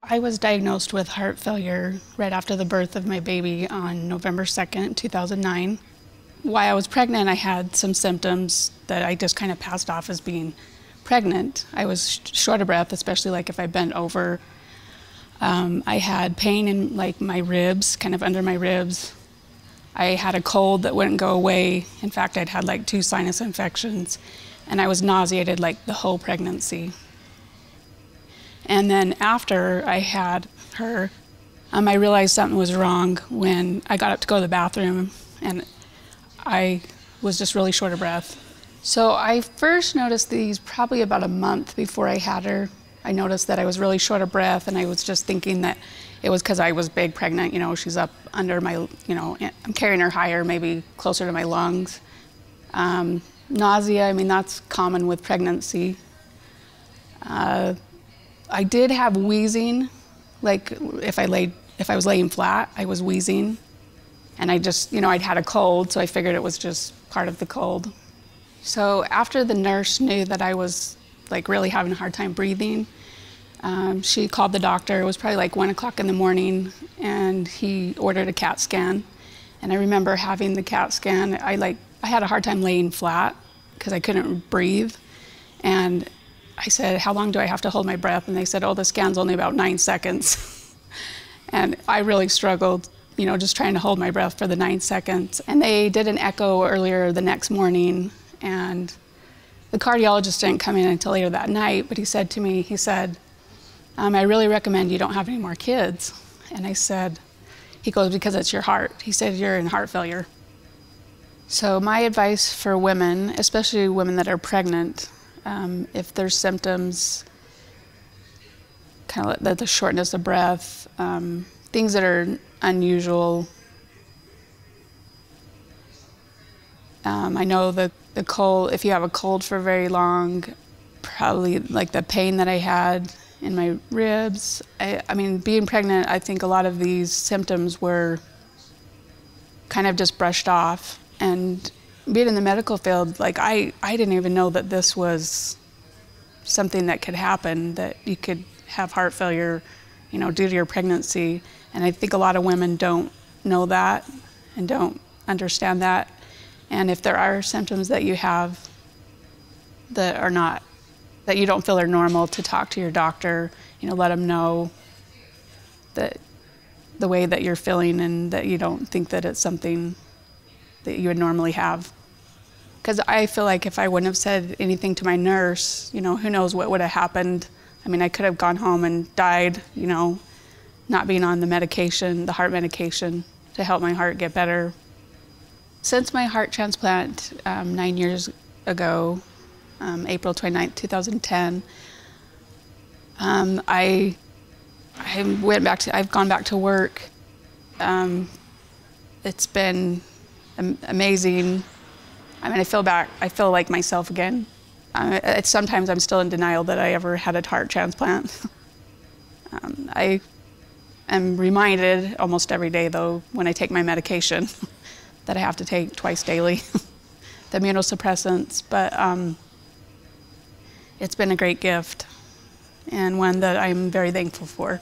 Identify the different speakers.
Speaker 1: I was diagnosed with heart failure right after the birth of my baby on November 2nd, 2009. While I was pregnant, I had some symptoms that I just kind of passed off as being pregnant. I was short of breath, especially like if I bent over. I had pain in like my ribs, kind of under my ribs. I had a cold that wouldn't go away. In fact, I'd had like 2 sinus infections, and I was nauseated like the whole pregnancy. And then after I had her, I realized something was wrong when I got up to go to the bathroom, and I was just really short of breath. So I first noticed these probably about a month before I had her. I noticed that I was really short of breath, and I was just thinking that it was because I was big pregnant. You know, she's up under my, I'm carrying her higher, maybe closer to my lungs. Nausea, I mean, that's common with pregnancy. I did have wheezing, like if I was laying flat, I was wheezing. And I just, I'd had a cold, so I figured it was just part of the cold. So after the nurse knew that I was like really having a hard time breathing, she called the doctor. It was probably like 1 o'clock in the morning, and he ordered a CAT scan. And I remember having the CAT scan. I had a hard time laying flat because I couldn't breathe. And I said, how long do I have to hold my breath? And they said, oh, the scan's only about 9 seconds. And I really struggled, just trying to hold my breath for the 9 seconds. And they did an echo earlier the next morning, and the cardiologist didn't come in until later that night, but he said to me, I really recommend you don't have any more kids. And I said, he goes, because it's your heart. He said, you're in heart failure. So my advice for women, especially women that are pregnant, if there's symptoms, kind of like the shortness of breath, things that are unusual. I know the cold, if you have a cold for very long, probably like the pain that I had in my ribs. I mean, being pregnant, I think a lot of these symptoms were kind of just brushed off. And being in the medical field, like I didn't even know that this was something that could happen, that you could have heart failure, due to your pregnancy. And I think a lot of women don't know that and don't understand that. And if there are symptoms that you have that are not, that you don't feel are normal, to talk to your doctor, let them know that the way that you're feeling and that you don't think that it's something that you would normally have. Because I feel like if I wouldn't have said anything to my nurse, who knows what would have happened. I mean, I could have gone home and died, not being on the medication, the heart medication, to help my heart get better. Since my heart transplant 9 years ago, April 29th, 2010, I've gone back to work. It's been amazing. I mean, I feel like myself again. Sometimes I'm still in denial that I ever had a heart transplant. I am reminded almost every day, though, when I take my medication, that I have to take twice daily, the immunosuppressants. But it's been a great gift, and one that I'm very thankful for.